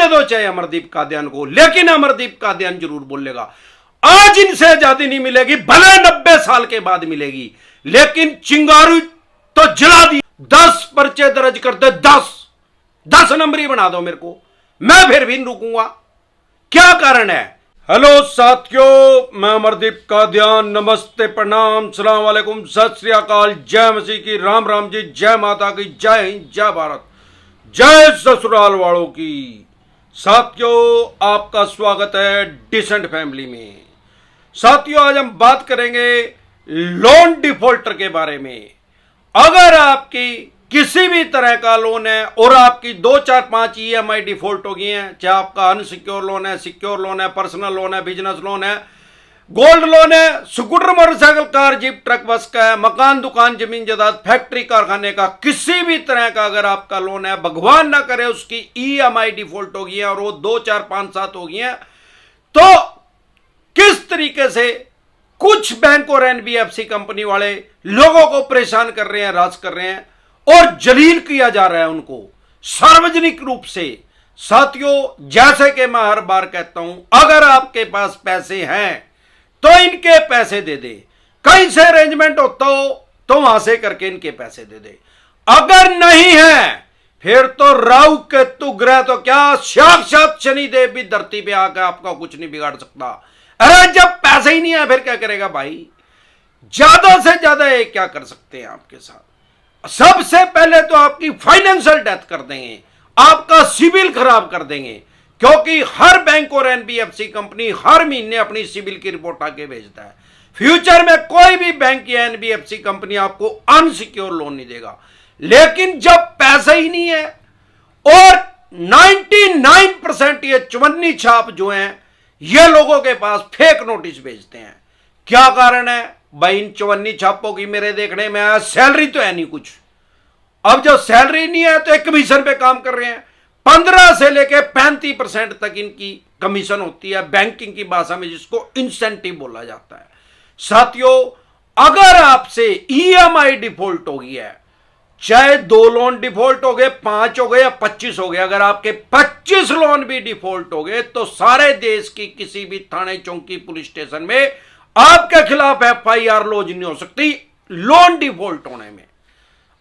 दे दो चाहे अमरदीप कादियान को, लेकिन अमरदीप कादियान जरूर बोलेगा आज इनसे आजादी नहीं मिलेगी, भले 90 साल के बाद मिलेगी, लेकिन चिंगारी तो जला दी। 10 पर्चे दर्ज कर दे, 10 नंबरी बना दो मेरे को, मैं फिर भी नहीं रुकूंगा। क्या कारण है? हेलो साथियों, मैं अमरदीप कादियान, नमस्ते, प्रणाम, सलाम वालेकुम, सत श्री अकाल, जय मसीह की, राम राम जी, जय माता की, जय हिंद, जय भारत, जय ससुराल वालों की। साथियों, आपका स्वागत है डिसेंट फैमिली में। साथियों, आज हम बात करेंगे लोन डिफॉल्टर के बारे में। अगर आपकी किसी भी तरह का लोन है और आपकी 2, 4, 5 EMI डिफॉल्ट हो गई हैं, चाहे आपका अनसिक्योर लोन है, सिक्योर लोन है, पर्सनल लोन है, बिजनेस लोन है, गोल्ड लोन है, scooter, motorcycle, car, jeep, truck, बस का है, मकान, दुकान, जमीन जायदाद, फैक्ट्री, कारखाने का, किसी भी तरह का अगर आपका लोन है, भगवान ना करे उसकी EMI डिफॉल्ट हो गई है और वो 2, 4, 5, 7 हो गई है, तो किस तरीके से कुछ बैंक और NBFC कंपनी वाले लोगों को परेशान कर रहे हैं, राज कर रहे हैं और जलील किया जा रहा है उनको सार्वजनिक रूप से। साथियों, जैसे कि मैं हर बार कहता हूं, अगर आपके पास पैसे हैं तो इनके पैसे दे दे, कहीं से अरेंजमेंट होता हो तो वहां से करके इनके पैसे दे दे। अगर नहीं है फिर तो राहु केतु ग्रह तो क्या, साक्षात शनिदेव भी धरती पे आकर आपका कुछ नहीं बिगाड़ सकता। अरे जब पैसे ही नहीं है फिर क्या करेगा भाई? ज्यादा से ज्यादा ये क्या कर सकते हैं आपके साथ? सबसे पहले तो आपकी फाइनेंशियल डेथ कर देंगे, आपका सिविल खराब कर देंगे, क्योंकि हर बैंक और NBFC कंपनी हर महीने अपनी सिविल की रिपोर्ट आके भेजता है। फ्यूचर में कोई भी बैंक या NBFC कंपनी आपको अनसिक्योर लोन नहीं देगा। लेकिन जब पैसा ही नहीं है और 99% ये चवन्नी छाप जो है ये लोगों के पास फेक नोटिस भेजते हैं। क्या कारण है भाई? इन चवन्नी छापों की मेरे देखने में आया सैलरी तो है नहीं कुछ। अब जो सैलरी नहीं है तो एक कमीशन पे काम कर रहे हैं। 15 से लेके 35% तक इनकी कमीशन होती है, बैंकिंग की भाषा में जिसको इंसेंटिव बोला जाता है। साथियों, अगर आपसे EMI डिफॉल्ट हो गई है, चाहे 2 लोन डिफॉल्ट हो गए, 5 हो गए या 25 हो गए, अगर आपके 25 लोन भी डिफॉल्ट हो गए तो सारे देश की किसी भी थाने, चौकी, पुलिस स्टेशन में आपके खिलाफ FIR लॉन्च नहीं हो सकती। लोन डिफॉल्ट होने में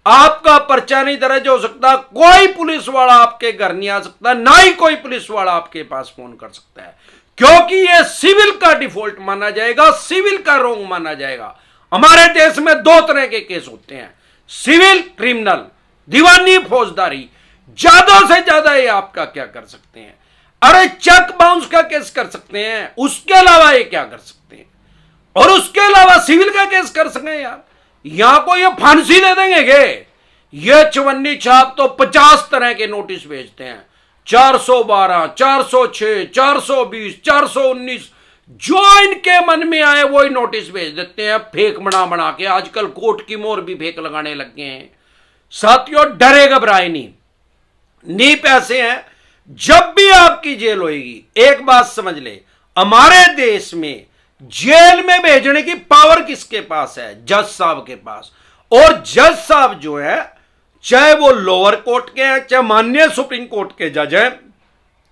आपका पर्चा नहीं दर्ज हो सकता, कोई पुलिस वाला आपके घर नहीं आ सकता, ना ही कोई पुलिस वाला आपके पास फोन कर सकता है, क्योंकि यह सिविल का डिफॉल्ट माना जाएगा, सिविल का रोंग माना जाएगा। हमारे देश में 2 तरह के केस होते हैं, सिविल, क्रिमिनल, दीवानी, फौजदारी। ज्यादा से ज्यादा ये आपका क्या कर सकते हैं? अरे चेक बाउंस का केस कर सकते हैं, उसके अलावा ये क्या कर सकते हैं? और उसके अलावा सिविल का केस कर सकें यार, यहां को ये फांसी दे देंगे गे? ये चवन्नी छाप तो 50 तरह के नोटिस भेजते हैं, 412, 406, 420, 419, जो इनके मन में आए वही नोटिस भेज देते हैं, फेक बना बना के। आजकल कोर्ट की मोहर भी फेक लगाने लग गए हैं। साथियों, डरे घबराए नहीं पैसे हैं, जब भी आपकी जेल होगी, एक बात समझ ले, हमारे देश में जेल में भेजने की पावर किसके पास है? जज साहब के पास। और जज साहब जो है, चाहे वो लोअर कोर्ट के हैं, चाहे माननीय सुप्रीम कोर्ट के जज हैं,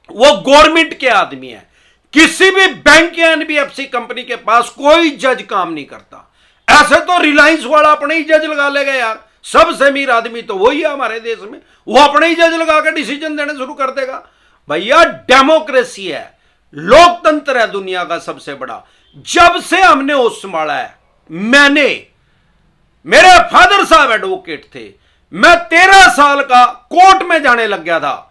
वो गवर्नमेंट के आदमी हैं। किसी भी बैंक या NBFC कंपनी के पास कोई जज काम नहीं करता। ऐसे तो रिलायंस वाला अपने ही जज लगा लेगा यार, सबसे अमीर आदमी तो वही है हमारे देश में, वो अपने ही जज लगा कर डिसीजन देने शुरू कर देगा। भैया, डेमोक्रेसी है, लोकतंत्र है दुनिया का सबसे बड़ा। जब से हमने होश संभाला है, मेरे फादर साहब एडवोकेट थे, मैं 13 साल का कोर्ट में जाने लग गया था,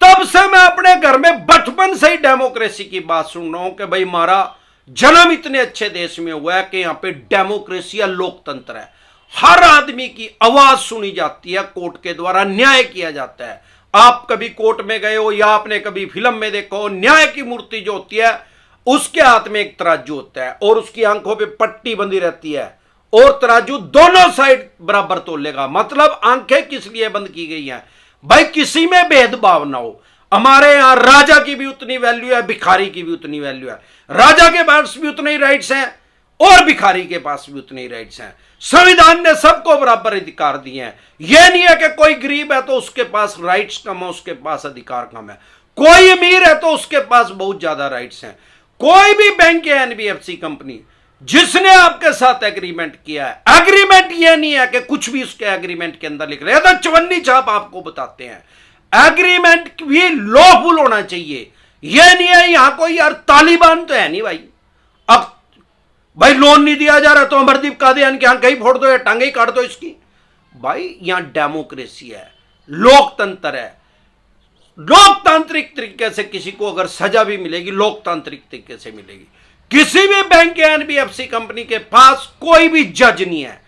तब से मैं अपने घर में बचपन से ही डेमोक्रेसी की बात सुन रहा हूं कि भाई हमारा जन्म इतने अच्छे देश में हुआ है कि यहां पे डेमोक्रेसी या लोकतंत्र है, हर आदमी की आवाज सुनी जाती है, कोर्ट के द्वारा न्याय किया जाता है। आप कभी कोर्ट में गए हो या आपने कभी फिल्म में देखो हो, न्याय की मूर्ति जो होती है उसके हाथ में एक तराजू होता है और उसकी आंखों पे पट्टी बंधी रहती है और तराजू दोनों साइड बराबर तोलेगा। मतलब आंखें किस लिए बंद की गई हैं भाई? किसी में भेदभाव ना हो। हमारे यहां राजा की भी उतनी वैल्यू है, भिखारी की भी उतनी वैल्यू है। राजा के पास भी उतने ही राइट्स हैं और भिखारी के पास भी उतने ही राइट्स हैं। संविधान ने सबको बराबर अधिकार दिए हैं। यह नहीं है कि कोई गरीब है तो उसके पास राइट्स कम है, उसके पास अधिकार कम है। कोई अमीर है तो उसके पास बहुत ज्यादा राइट्स हैं। कोई भी बैंक या एनबीएफसी कंपनी जिसने आपके साथ एग्रीमेंट किया है, एग्रीमेंट यह नहीं है कि कुछ भी उसके एग्रीमेंट के अंदर लिख रहे हैं, तो चवन्नी छाप आपको बताते हैं। एग्रीमेंट भी लॉफुल होना चाहिए। यह नहीं है यहां कोई यार तालिबान तो है नहीं भाई, अब भाई लोन नहीं दिया जा रहा तो अमरदीप कादियान की कहीं फोड़ दो या टांगे ही काट दो इसकी। भाई यहां डेमोक्रेसी है, लोकतंत्र है। लोकतांत्रिक तरीके से किसी को अगर सजा भी मिलेगी, लोकतांत्रिक तरीके से मिलेगी। किसी भी बैंक या एनबीएफसी कंपनी के पास कोई भी जज नहीं है।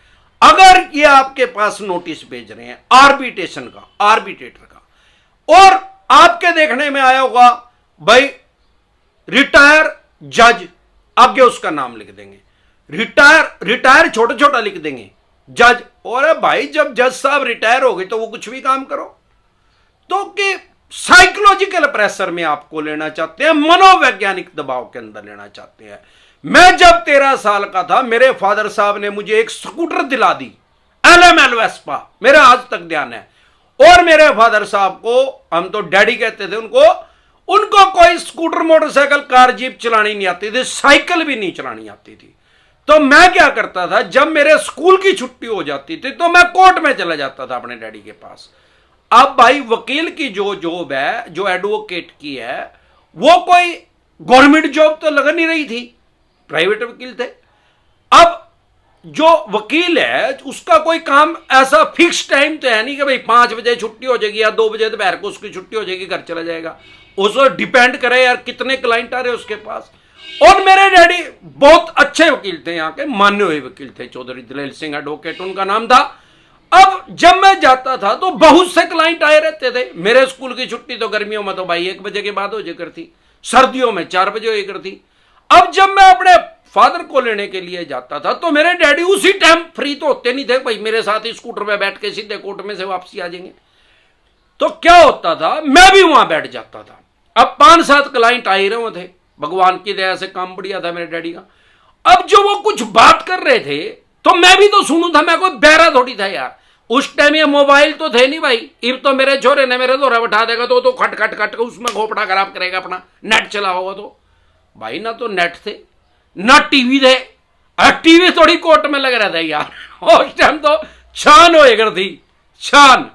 अगर ये आपके पास नोटिस भेज रहे हैं आर्बिट्रेशन का, आर्बिट्रेटर का, और आपके देखने में आया होगा भाई रिटायर जज, आगे उसका नाम लिख देंगे, रिटायर छोटा छोटा लिख देंगे जज। और भाई जब जज साहब रिटायर हो गए तो वो कुछ भी काम करो, तो कि साइकोलॉजिकल प्रेशर में आपको लेना चाहते हैं, मनोवैज्ञानिक दबाव के अंदर लेना चाहते हैं। मैं जब 13 साल का था, मेरे फादर साहब ने मुझे एक स्कूटर दिला दी, एलएमएल वेस्पा, मेरा आज तक ध्यान है। और मेरे फादर साहब को, हम तो डैडी कहते थे उनको कोई स्कूटर, मोटरसाइकिल, कार, जीप चलानी नहीं आती थी, साइकिल भी नहीं चलानी आती थी। तो मैं क्या करता था, जब मेरे स्कूल की छुट्टी हो जाती थी तो मैं कोर्ट में चला जाता था अपने डैडी के पास। अब भाई वकील की जो जॉब है, जो एडवोकेट की है, वो कोई गवर्नमेंट जॉब तो लग नहीं रही थी, प्राइवेट वकील थे। अब जो वकील है उसका कोई काम ऐसा फिक्स टाइम तो है नहीं कि भाई 5 बजे छुट्टी हो जाएगी या 2 बजे दोपहर को उसकी छुट्टी हो जाएगी, घर चला जाएगा। उसको डिपेंड करे यार कितने क्लाइंट आ रहे उसके पास। और मेरे डैडी बहुत अच्छे वकील थे, यहाँ के मान्य हुए वकील थे, चौधरी दलेल सिंह एडवोकेट उनका नाम था। अब जब मैं जाता था तो बहुत से क्लाइंट आए रहते थे। मेरे स्कूल की छुट्टी तो गर्मियों में तो भाई 1 बजे के बाद हो जाए करती, सर्दियों में 4 बजे हो करती। अब जब मैं अपने फादर को लेने के लिए जाता था तो मेरे डैडी उसी टाइम फ्री तो होते नहीं थे, भाई मेरे साथ ही स्कूटर पे बैठ के सीधे कोर्ट में से वापसी आ जाएंगे। तो क्या होता था, मैं भी वहां बैठ जाता था। अब 5-7 क्लाइंट आ ही रहे थे, भगवान की दया से काम बढ़िया था मेरे डैडी का। अब जो वो कुछ बात कर रहे थे तो मैं भी तो सुनू था, मैं कोई बहरा थोड़ी था यार। उस टाइम ये मोबाइल तो थे नहीं भाई, इब तो मेरे छोरे ने मेरे दोहरा बैठा देगा तो खट खट खट के उसमें घोपड़ा खराब करेगा अपना, नेट चला होगा तो। भाई ना तो नेट थे ना टीवी थे, टीवी थोड़ी कोर्ट में लग रहा था यार। उस टाइम तो छान हो कर थी, छान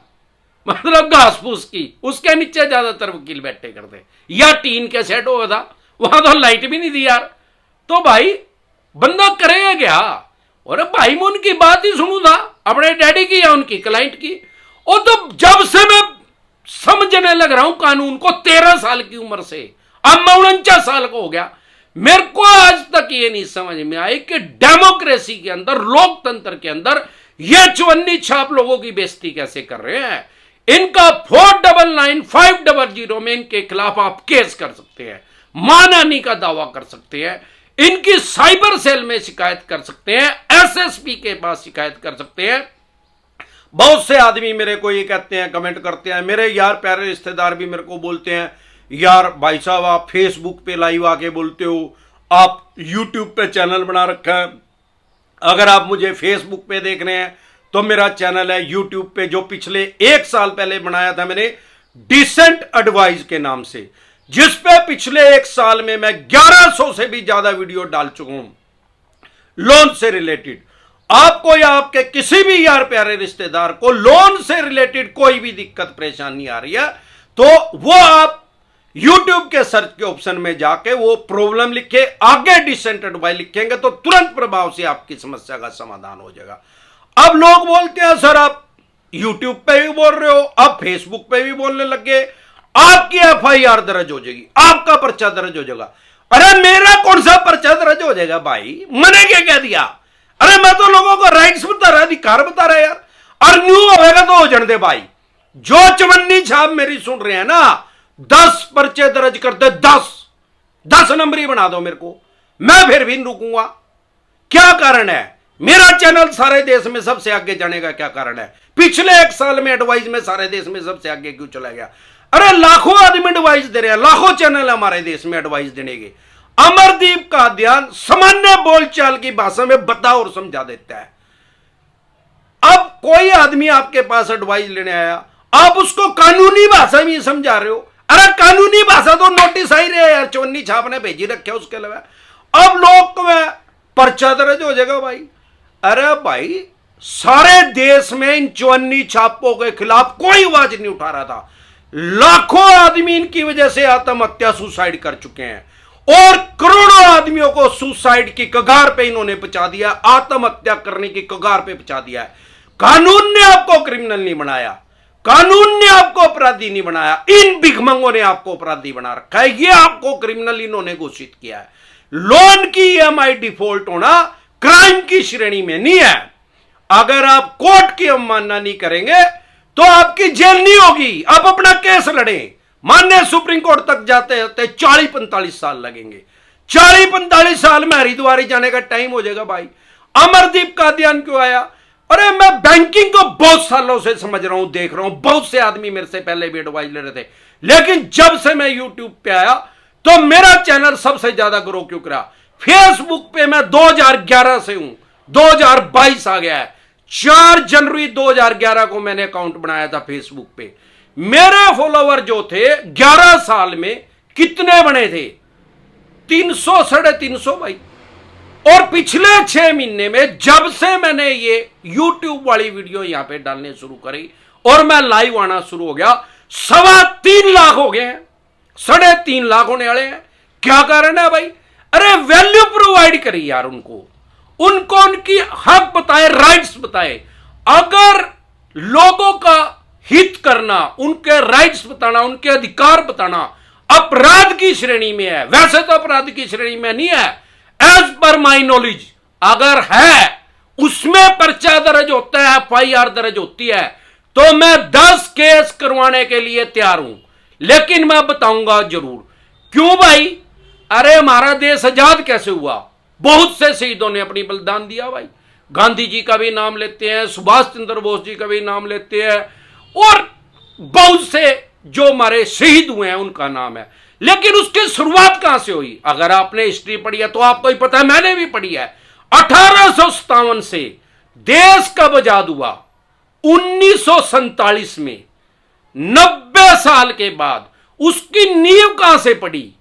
मतलब घास फूस की, उसके नीचे ज्यादातर वकील बैठे करते, या टीन के सेट होगा था, वहां तो लाइट भी नहीं थी यार। तो भाई बंदा करेगा क्या। और भाई मैं उनकी बात ही सुनू था, अपने डैडी की या उनकी क्लाइंट की। और तो जब से मैं समझने लग रहा हूं कानून को, 13 साल की उम्र से, अब मैं 49 साल का हो गया, मेरे को आज तक ये नहीं समझ में आई कि डेमोक्रेसी के अंदर, लोकतंत्र के अंदर ये चवन्नी छाप लोगों की बेइज्जती कैसे कर रहे हैं। इनका 499500 में इनके खिलाफ आप केस कर सकते हैं, मानहानि का दावा कर सकते हैं, इनकी साइबर सेल में शिकायत कर सकते हैं, एसएसपी के पास शिकायत कर सकते हैं। बहुत से आदमी मेरे को ये कहते हैं, कमेंट करते हैं, मेरे यार प्यारे रिश्तेदार भी मेरे को बोलते हैं, यार भाई साहब आप फेसबुक पे लाइव आके बोलते हो, आप यूट्यूब पे चैनल बना रखा है। अगर आप मुझे फेसबुक पे देख रहे हैं तो मेरा चैनल है यूट्यूब पे, जो पिछले 1 साल पहले बनाया था मैंने, डिसेंट एडवाइस के नाम से, जिस पे पिछले 1 साल में मैं 1100 से भी ज्यादा वीडियो डाल चुका हूं लोन से रिलेटेड। आपको या आपके किसी भी यार प्यारे रिश्तेदार को लोन से रिलेटेड कोई भी दिक्कत परेशानी आ रही है तो वो आप YouTube के सर्च के ऑप्शन में जाके वो प्रॉब्लम लिखे, आगे डिसेंट एडवाइस लिखेंगे तो तुरंत प्रभाव से आपकी समस्या का समाधान हो जाएगा। अब लोग बोलते हैं सर आप YouTube पे भी बोल रहे हो, आप फेसबुक पे भी बोलने लगे, आपकी FIR दर्ज हो जाएगी, आपका पर्चा दर्ज हो जाएगा। अरे मेरा कौन सा पर्चा दर्ज हो जाएगा भाई, मैंने क्या कह दिया। अरे मैं तो लोगों को राइट्स बता रहा, अधिकार बता रहा यार। और न्यू होगा तो हो जाने दे भाई। जो चवन्नी छाप मेरी सुन रहे हैं ना, 10 पर्चे दर्ज कर दे, 10 नंबरी बना दो मेरे को, मैं फिर भी रुकूंगा। क्या कारण है, मेरा चैनल सारे देश में सबसे आगे जाने का क्या कारण है। पिछले 1 साल में एडवाइस में सारे देश में सबसे आगे क्यों चला गया। अरे लाखों आदमी एडवाइस दे रहे हैं, लाखों चैनल हमारे देश में एडवाइस देने के। अमरदीप कादियान सामान्य बोलचाल की भाषा में बता और समझा देता है। अब कोई आदमी आपके पास एडवाइस लेने आया, आप उसको कानूनी भाषा में समझा रहे हो। अरे कानूनी भाषा तो नोटिस आई रहे यार, चवन्नी छाप ने भेजी रखे उसके अलावा। अब लोग में पर्चा दर्ज हो जाएगा भाई। अरे भाई सारे देश में इन चवन्नी छापों के खिलाफ कोई आवाज नहीं उठा रहा था। लाखों आदमी इनकी वजह से आत्महत्या सुसाइड कर चुके हैं और करोड़ों आदमियों को सुसाइड की कगार पे इन्होंने पहुंचा दिया, आत्महत्या करने की कगार पे पहुंचा दिया है। कानून ने आपको क्रिमिनल नहीं बनाया, कानून ने आपको अपराधी नहीं बनाया, इन भिखमंगों ने आपको अपराधी बना रखा है। ये आपको क्रिमिनल इन्होंने घोषित किया है। लोन की ईएमआई डिफॉल्ट होना क्राइम की श्रेणी में नहीं है। अगर आप कोर्ट की अवमानना नहीं करेंगे तो आपकी जेल नहीं होगी। आप अपना केस लड़ें, माननीय सुप्रीम कोर्ट तक जाते जाते 40-45 साल लगेंगे। 40-45 साल में हरिद्वार जाने का टाइम हो जाएगा भाई। अमरदीप कादियान क्यों आया? अरे मैं बैंकिंग को बहुत सालों से समझ रहा हूं, देख रहा हूं, बहुत से आदमी मेरे से पहले भी एडवाइस ले रहे थे, लेकिन जब से मैं यूट्यूब पे आया तो मेरा चैनल सबसे ज्यादा ग्रो क्यों करा। फेसबुक पे मैं 2011 से हूं, 2022 आ गया है। 4 जनवरी 2011 को मैंने अकाउंट बनाया था फेसबुक पे। मेरे फॉलोवर जो थे 11 साल में कितने बने थे? 300-350 भाई। और पिछले 6 महीने में जब से मैंने ये YouTube वाली वीडियो यहां पे डालने शुरू करी और मैं लाइव आना शुरू हो गया, 3.25 लाख हो गए हैं, 3.5 लाख होने वाले हैं। क्या कारण है भाई? अरे वैल्यू प्रोवाइड करी यार उनको उनकी हक बताए, राइट्स बताए। अगर लोगों का हित करना, उनके राइट्स बताना, उनके अधिकार बताना अपराध की श्रेणी में है, वैसे तो अपराध की श्रेणी में नहीं है। एज पर माई नॉलेज अगर है उसमें पर्चा दर्ज होता है, एफआईआर दर्ज होती है, तो मैं 10 केस करवाने के लिए तैयार हूं। लेकिन मैं बताऊंगा जरूर क्यों भाई। अरे हमारा देश आजाद कैसे हुआ? बहुत से शहीदों ने अपनी बलिदान दिया भाई। गांधी जी का भी नाम लेते हैं, सुभाष चंद्र बोस जी का भी नाम लेते हैं, और बहुत से जो हमारे शहीद हुए हैं उनका नाम है। लेकिन उसकी शुरुआत कहां से हुई? अगर आपने हिस्ट्री पढ़ी है तो आपको ही पता है, मैंने भी पढ़ी है। 1857 से देश कब आजाद हुआ? 1947 में, 90 साल के बाद। उसकी नींव कहां से पड़ी?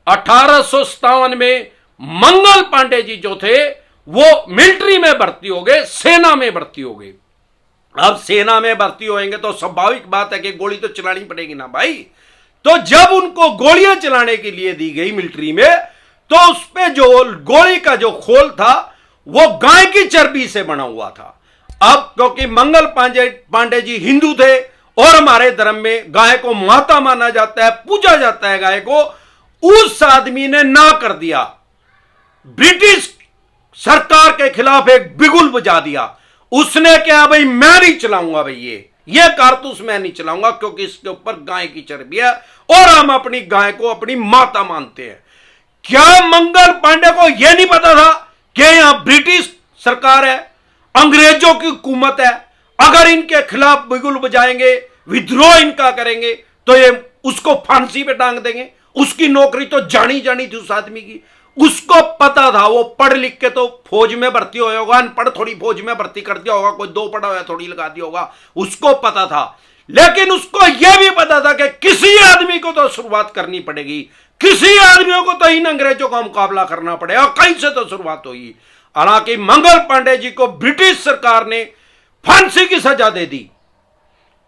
1857 में मंगल पांडे जी जो थे वो मिलिट्री में भर्ती हो गए, सेना में भर्ती हो गए। अब सेना में भर्ती होंगे तो स्वाभाविक बात है कि गोली तो चलानी पड़ेगी ना भाई। तो जब उनको गोलियां चलाने के लिए दी गई मिलिट्री में, तो उस पे जो गोली का जो खोल था वो गाय की चर्बी से बना हुआ था। अब क्योंकि मंगल पांडे जी हिंदू थे और हमारे धर्म में गाय को माता माना जाता है, पूजा जाता है गाय को, उस आदमी ने ना कर दिया, ब्रिटिश सरकार के खिलाफ एक बिगुल बजा दिया। उसने क्या भाई, मैं नहीं चलाऊंगा भाई, ये कारतूस मैं नहीं चलाऊंगा क्योंकि इसके ऊपर गाय की चर्बी है और हम अपनी गाय को अपनी माता मानते हैं। क्या मंगल पांडे को यह नहीं पता था कि यहां ब्रिटिश सरकार है, अंग्रेजों की हुकूमत है, अगर इनके खिलाफ बिगुल बजाएंगे, विद्रोह इनका करेंगे तो ये उसको फांसी पे टांग देंगे? उसकी नौकरी तो जानी जानी थी उस आदमी की, उसको पता था। वो पढ़ लिख के तो फौज में भर्ती होया होगा, अनपढ़ थोड़ी फौज में भर्ती कर दिया होगा, कोई 2 पढ़ा हुआ थोड़ी लगा दिया होगा, उसको पता था। लेकिन उसको यह भी पता था कि किसी आदमी को तो शुरुआत करनी पड़ेगी, किसी आदमियों को तो इन अंग्रेजों का मुकाबला करना पड़ेगा, कहीं से तो शुरुआत होगी। हालांकि मंगल पांडे जी को ब्रिटिश सरकार ने फांसी की सजा दे दी,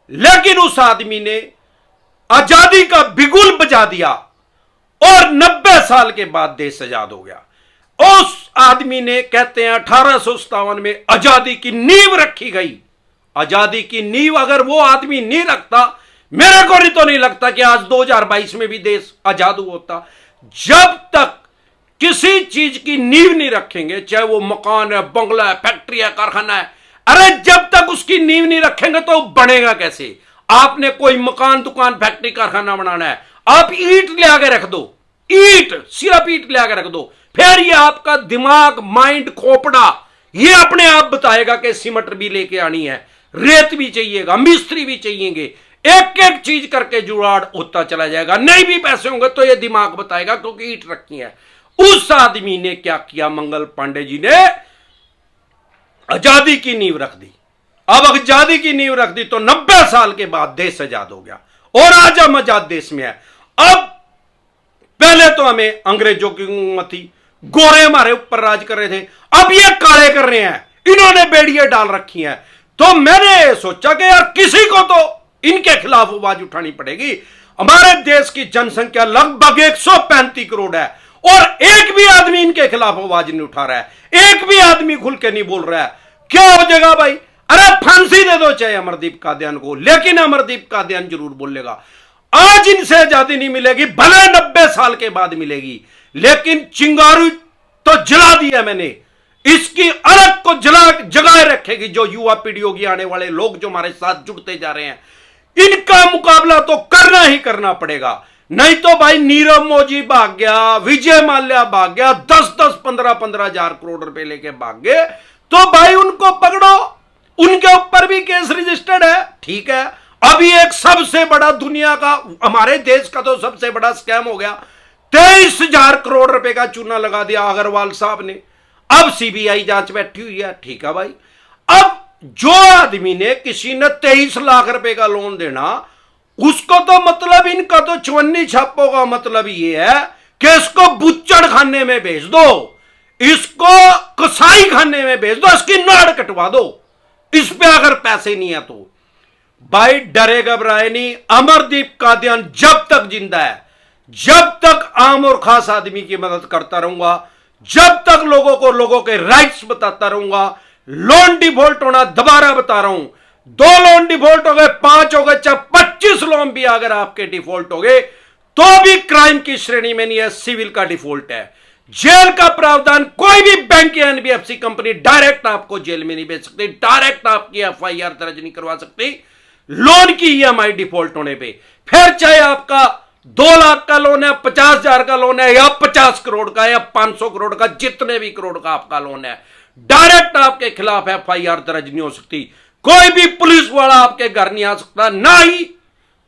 लेकिन उस आदमी ने आजादी का बिगुल बजा दिया और 90 साल के बाद देश आजाद हो गया। उस आदमी ने, कहते हैं 1857 में आजादी की नींव रखी गई। आजादी की नींव अगर वो आदमी नहीं रखता, मेरे को तो नहीं लगता कि आज 2022 में भी देश आजाद हुआ होता। जब तक किसी चीज की नींव नहीं रखेंगे, चाहे वो मकान है, बंगला है, फैक्ट्री है, कारखाना है, अरे जब तक उसकी नींव नहीं रखेंगे तो बनेगा कैसे? आपने कोई मकान, दुकान, फैक्ट्री, कारखाना बनाना है, आप ईंट ले आके रख दो, ईंट, सिर्फ ईंट ले आके रख दो, फिर ये आपका दिमाग, माइंड, खोपड़ा ये अपने आप बताएगा कि सीमेंट भी लेके आनी है, रेत भी चाहिएगा, मिस्त्री भी चाहिएंगे, एक एक चीज करके जुगाड़ होता चला जाएगा। नहीं भी पैसे होंगे तो ये दिमाग बताएगा क्योंकि ईंट रखी है। उस आदमी ने क्या किया? मंगल पांडे जी ने आजादी की नींव रख दी। अब आजादी की नींव रख दी तो 90 साल के बाद देश आजाद हो गया और आज हम आजाद देश में है। अब पहले तो हमें अंग्रेजों की हुकूमत थी, गोरे हमारे ऊपर राज कर रहे थे, अब ये काले कर रहे हैं, इन्होंने बेड़ियां डाल रखी हैं। तो मैंने सोचा कि यार किसी को तो इनके खिलाफ आवाज उठानी पड़ेगी। हमारे देश की जनसंख्या लगभग 135 करोड़ है और एक भी आदमी इनके खिलाफ आवाज नहीं उठा रहा है, एक भी आदमी खुल के नहीं बोल रहा है। क्या हो जाएगा भाई? अरे फांसी दे दो चाहे अमरदीप कादियान को, लेकिन अमरदीप कादियान जरूर बोलेगा आज इनसे आजादी नहीं मिलेगी, भले 90 साल के बाद मिलेगी, लेकिन चिंगारी तो जला दिया मैंने, इसकी अलग को जगाए रखेगी जो युवा पीढ़ी होगी, आने वाले लोग जो हमारे साथ जुड़ते जा रहे हैं, इनका मुकाबला तो करना ही करना पड़ेगा। नहीं तो भाई नीरव मोदी भाग गया, विजय माल्या भाग गया, 10-10, 15-15 हजार करोड़ रुपए लेके भाग गए, तो भाई उनको पकड़ो, उनके ऊपर भी केस रजिस्टर्ड है, ठीक है। अभी एक सबसे बड़ा दुनिया का, हमारे देश का तो सबसे बड़ा स्कैम हो गया, 23,000 करोड़ रुपए का चूना लगा दिया अग्रवाल साहब ने। अब सीबीआई जांच बैठी हुई है, ठीक है भाई। अब जो आदमी ने, किसी ने 23 लाख रुपए का लोन देना, उसको तो मतलब, इनका तो चवन्नी छापों का मतलब ये है कि इसको बुच्चड़ खाने में भेज दो, इसको कसाई खाने में भेज दो, इसकी नाड़ कटवा दो, इस पे अगर पैसे नहीं है तो। भाई डरे घबराए नहीं, अमरदीप कादियान जब तक जिंदा है, जब तक आम और खास आदमी की मदद करता रहूंगा, जब तक लोगों को लोगों के राइट्स बताता रहूंगा। लोन डिफॉल्ट होना, दोबारा बता रहा हूं, 2 लोन डिफॉल्ट हो गए, 5 हो गए, चाहे 25 लोन भी अगर आपके डिफॉल्ट हो गए तो भी क्राइम की श्रेणी में नहीं है, सिविल का डिफॉल्ट है। जेल का प्रावधान, कोई भी बैंक या एनबीएफसी कंपनी डायरेक्ट आपको जेल में नहीं भेज सकती, डायरेक्ट आपकी एफआईआर दर्ज नहीं करवा सकती लोन की ईएमआई डिफॉल्ट होने पे। फिर चाहे आपका 2 लाख का लोन है, 50,000 का लोन है, या 50 करोड़ का, या 500 करोड़ का, जितने भी करोड़ का आपका लोन है, डायरेक्ट आपके खिलाफ एफआईआर दर्ज नहीं हो सकती। कोई भी पुलिस वाला आपके घर नहीं आ सकता, ना ही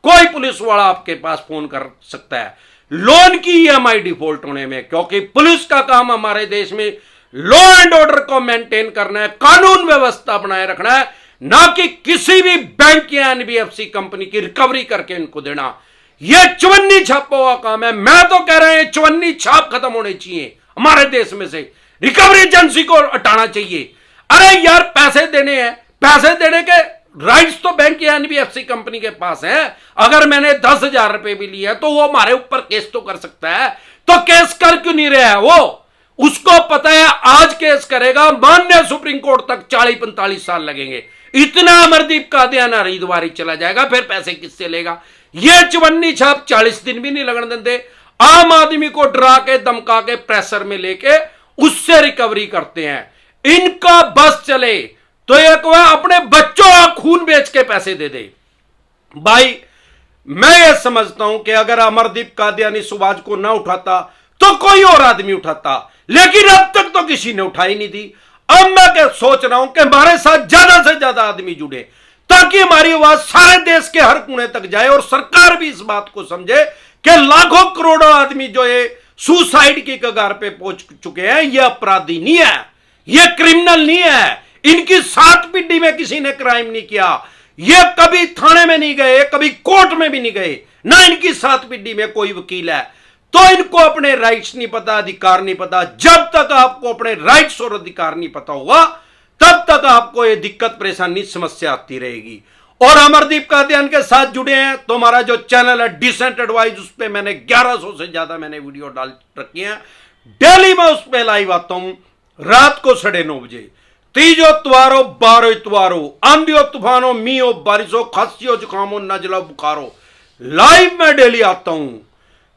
कोई पुलिस वाला आपके पास फोन कर सकता है लोन की ईएमआई डिफॉल्ट होने में, क्योंकि पुलिस का काम हमारे देश में लॉ एंड ऑर्डर को मेंटेन करना है, कानून व्यवस्था बनाए रखना है, ना कि किसी भी बैंक या एनबीएफसी कंपनी की रिकवरी करके इनको देना। यह चवन्नी छापों का काम है। मैं तो कह रहा हूं चवन्नी छाप खत्म होने चाहिए हमारे देश में से, रिकवरी एजेंसी को हटाना चाहिए। अरे यार पैसे देने हैं, पैसे देने के राइट्स तो बैंक या एनबीएफसी कंपनी के पास है। अगर मैंने 10,000 रुपए भी लिए तो वो हमारे ऊपर केस तो कर सकता है, तो केस कर क्यों नहीं रहा है वो? उसको पता है आज केस करेगा, माननीय सुप्रीम कोर्ट तक 40-45 साल लगेंगे। इतना अमरदीप कादियान हरिद्वार चला जाएगा, फिर पैसे किससे लेगा? ये चवन्नी छाप 40 दिन भी नहीं लगने देते। आम आदमी को डरा के, धमका के, प्रेशर में लेके उससे रिकवरी करते हैं। इनका बस चले तो एक वह अपने बच्चों का खून बेच के पैसे दे दे। भाई मैं ये समझता हूं कि अगर अमरदीप कादियान इस आवाज को ना उठाता तो कोई और आदमी उठाता, लेकिन अब तक तो किसी ने उठाई नहीं थी। अब मैं क्या सोच रहा हूं कि हमारे साथ ज्यादा से ज्यादा आदमी जुड़े, ताकि हमारी आवाज सारे देश के हर कोने तक जाए और सरकार भी इस बात को समझे कि लाखों करोड़ों आदमी जो है सुसाइड की कगार पे पहुंच चुके हैं, ये अपराधी नहीं है, ये क्रिमिनल नहीं है, इनकी 7 पीढ़ी में किसी ने क्राइम नहीं किया, ये कभी थाने में नहीं गए, कभी कोर्ट में भी नहीं गए, ना इनकी 7 पीढ़ी में कोई वकील है। तो इनको अपने राइट्स नहीं पता, अधिकार नहीं पता। जब तक आपको अपने राइट्स और अधिकार नहीं पता होगा, तब तक आपको ये दिक्कत, परेशानी, समस्या आती रहेगी। और अमरदीप कादियान के साथ जुड़े हैं तो हमारा जो चैनल है डिसेंट एडवाइस, उस पर मैंने 1100 से ज्यादा मैंने वीडियो डाल रखी हैं। डेली मैं उस पर लाइव आता हूं रात को 9:30 बजे। तीजो त्वारो, 12 इतवारो, आंधियो तूफानो, मीओ बारिशो, खांसियो जुकामो, नजला बुखारो, लाइव में डेली आता हूं।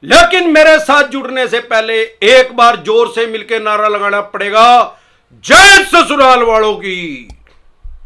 लेकिन मेरे साथ जुड़ने से पहले एक बार जोर से मिलकर नारा लगाना पड़ेगा, जय ससुराल वालों की।